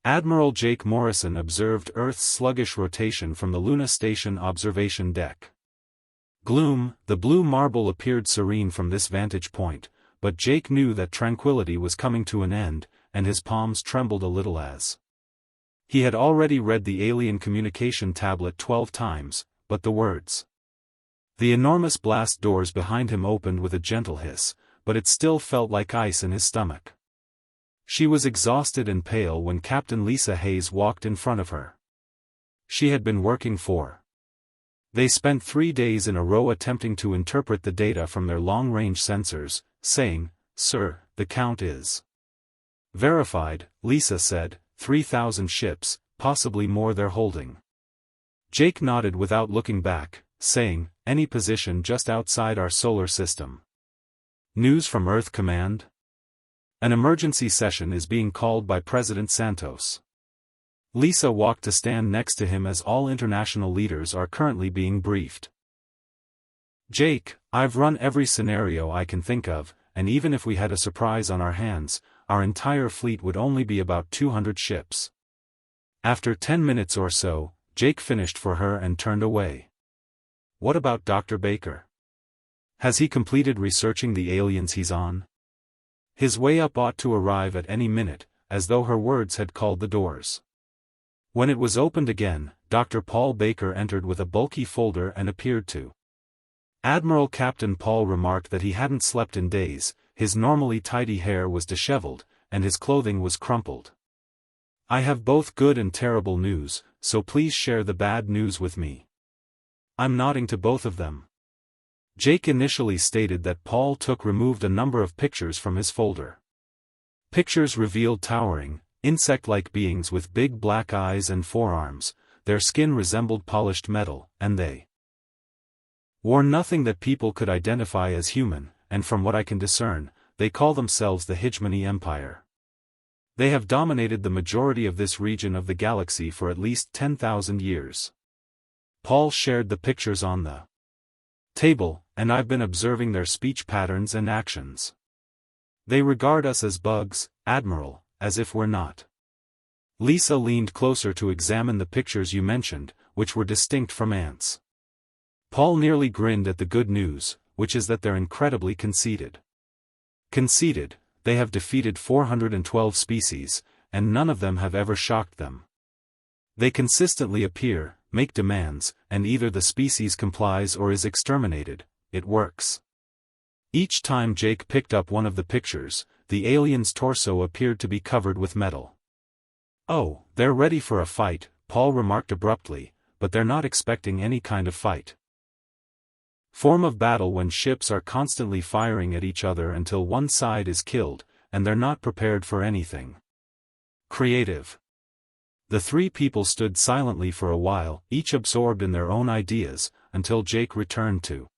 Admiral Jake Morrison observed Earth's sluggish rotation from the Luna Station observation deck. Gloom, the blue marble appeared serene from this vantage point, but Jake knew that tranquility was coming to an end, and his palms trembled a little as he had already read the alien communication tablet 12 times, but the words. The enormous blast doors behind him opened with a gentle hiss, but it still felt like ice in his stomach. She was exhausted and pale when Captain Lisa Hayes walked in front of her. She had been working for. They spent 3 days in a row attempting to interpret the data from their long-range sensors, saying, "Sir, the count is verified," Lisa said, 3,000 ships, possibly more they're holding. Jake nodded without looking back, saying, "Any position just outside our solar system." News from Earth Command? An emergency session is being called by President Santos. Lisa walked to stand next to him as all international leaders are currently being briefed. "Jake, I've run every scenario I can think of, and even if we had a surprise on our hands, our entire fleet would only be about 200 ships." After 10 minutes or so, Jake finished for her and turned away. "What about Dr. Baker? Has he completed researching the aliens he's on? His way up ought to arrive at any minute," as though her words had called the doors. When it was opened again, Dr. Paul Baker entered with a bulky folder and appeared to. Admiral Captain Paul remarked that he hadn't slept in days, his normally tidy hair was disheveled, and his clothing was crumpled. "I have both good and terrible news, so please share the bad news with me." "I'm nodding to both of them." Jake initially stated that Paul removed a number of pictures from his folder. Pictures revealed towering, insect-like beings with big black eyes and forearms, their skin resembled polished metal, and they wore nothing that people could identify as human, and from what I can discern, they call themselves the Hegemony Empire. They have dominated the majority of this region of the galaxy for at least 10,000 years. Paul shared the pictures on the table, and I've been observing their speech patterns and actions. They regard us as bugs, Admiral, as if we're not. Lisa leaned closer to examine the pictures you mentioned, which were distinct from ants. Paul nearly grinned at the good news, which is that they're incredibly conceited. Conceited, they have defeated 412 species, and none of them have ever shocked them. They consistently appear, make demands, and either the species complies or is exterminated. It works. Each time Jake picked up one of the pictures, the alien's torso appeared to be covered with metal. "Oh, they're ready for a fight," Paul remarked abruptly, "but they're not expecting any kind of fight. Form of battle when ships are constantly firing at each other until one side is killed, and they're not prepared for anything. Creative." The three people stood silently for a while, each absorbed in their own ideas, until Jake returned to.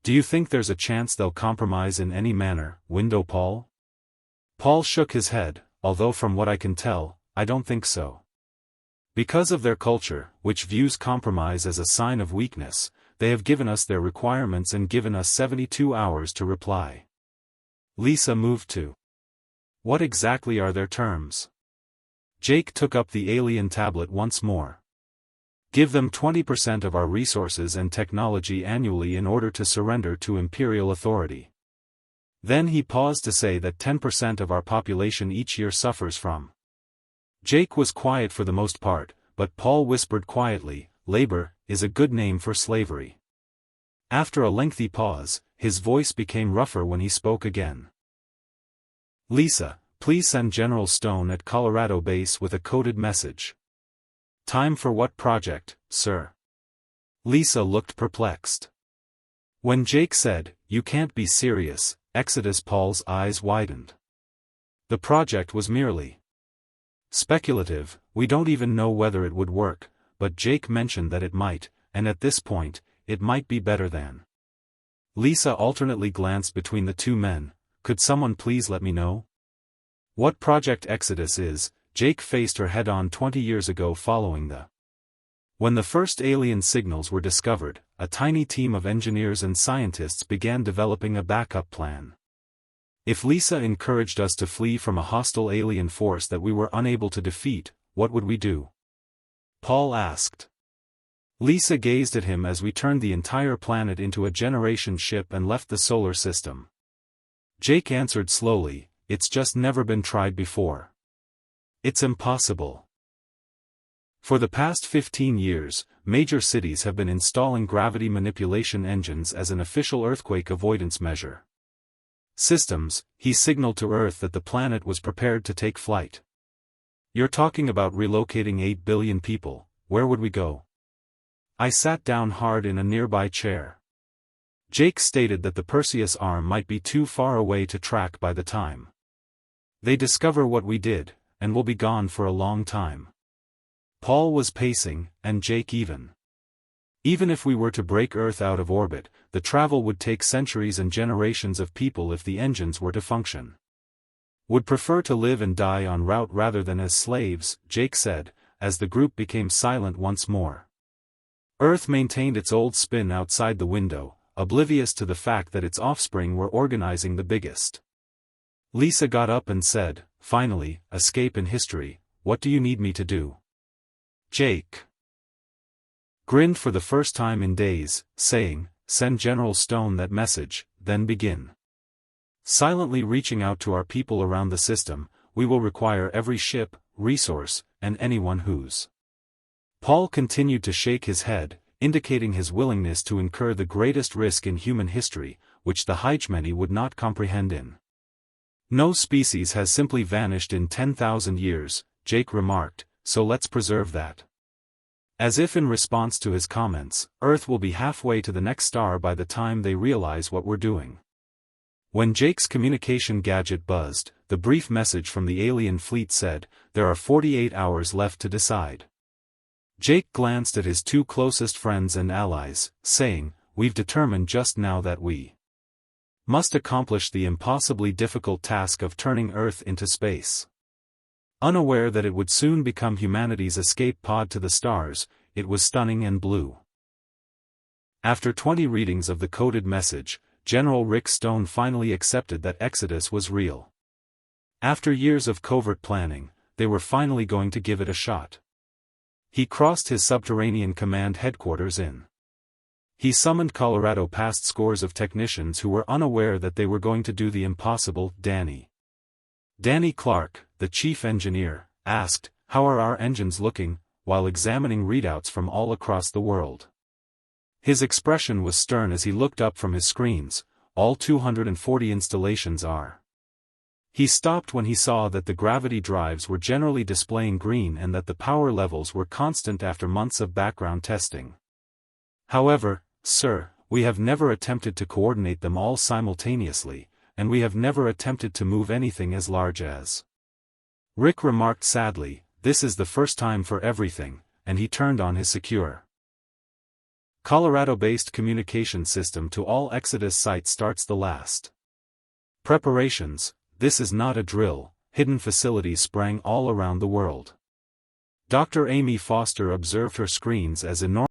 "Do you think there's a chance they'll compromise in any manner, Window Paul?" Paul shook his head, although from what I can tell, I don't think so. Because of their culture, which views compromise as a sign of weakness, they have given us their requirements and given us 72 hours to reply. Lisa moved to. "What exactly are their terms?" Jake took up the alien tablet once more. "Give them 20% of our resources and technology annually in order to surrender to Imperial authority." Then he paused to say that 10% of our population each year suffers from. Jake was quiet for the most part, but Paul whispered quietly, "Labor is a good name for slavery." After a lengthy pause, his voice became rougher when he spoke again. "Lisa, please send General Stone at Colorado Base with a coded message." "Time for what project, sir?" Lisa looked perplexed. When Jake said, "You can't be serious," Paul's eyes widened. The project was merely speculative, we don't even know whether it would work, but Jake mentioned that it might, and at this point, it might be better than. Lisa alternately glanced between the two men. "Could someone please let me know what Project Exodus is?" Jake faced her head-on 20 years ago following when the first alien signals were discovered, a tiny team of engineers and scientists began developing a backup plan. If Lisa encouraged us to flee from a hostile alien force that we were unable to defeat, what would we do? Paul asked. Lisa gazed at him as we turned the entire planet into a generation ship and left the solar system. Jake answered slowly, "It's just never been tried before. It's impossible." For the past 15 years, major cities have been installing gravity manipulation engines as an official earthquake avoidance measure. "Systems," he signaled to Earth that the planet was prepared to take flight. "You're talking about relocating 8 billion people, where would we go?" I sat down hard in a nearby chair. Jake stated that the Perseus arm might be too far away to track by the time they discover what we did, and will be gone for a long time. Paul was pacing, and Jake even. Even if we were to break Earth out of orbit, the travel would take centuries and generations of people if the engines were to function. "Would prefer to live and die en route rather than as slaves," Jake said, as the group became silent once more. Earth maintained its old spin outside the window, oblivious to the fact that its offspring were organizing the biggest. Lisa got up and said, "Finally, escape in history, what do you need me to do?" Jake grinned for the first time in days, saying, "Send General Stone that message, then begin silently reaching out to our people around the system. We will require every ship, resource, and anyone who's." Paul continued to shake his head, indicating his willingness to incur the greatest risk in human history, which the Hegemony would not comprehend in. "No species has simply vanished in 10,000 years, Jake remarked, so let's preserve that." As if in response to his comments, Earth will be halfway to the next star by the time they realize what we're doing. When Jake's communication gadget buzzed, the brief message from the alien fleet said, "There are 48 hours left to decide." Jake glanced at his two closest friends and allies, saying, "We've determined just now that we must accomplish the impossibly difficult task of turning Earth into space." Unaware that it would soon become humanity's escape pod to the stars, it was stunning and blue. After 20 readings of the coded message, General Rick Stone finally accepted that Exodus was real. After years of covert planning, they were finally going to give it a shot. He crossed his subterranean command headquarters in. He summoned Colorado past scores of technicians who were unaware that they were going to do the impossible. Danny Clark, the chief engineer, asked, "How are our engines looking?" while examining readouts from all across the world. His expression was stern as he looked up from his screens. "All 240 installations are." He stopped when he saw that the gravity drives were generally displaying green and that the power levels were constant after months of background testing. "However, sir, we have never attempted to coordinate them all simultaneously, and we have never attempted to move anything as large as." Rick remarked sadly, "This is the first time for everything," and he turned on his secure Colorado-based communication system to all Exodus sites. Starts the last preparations. This is not a drill. Hidden facilities sprang all around the world. Dr. Amy Foster observed her screens as enormous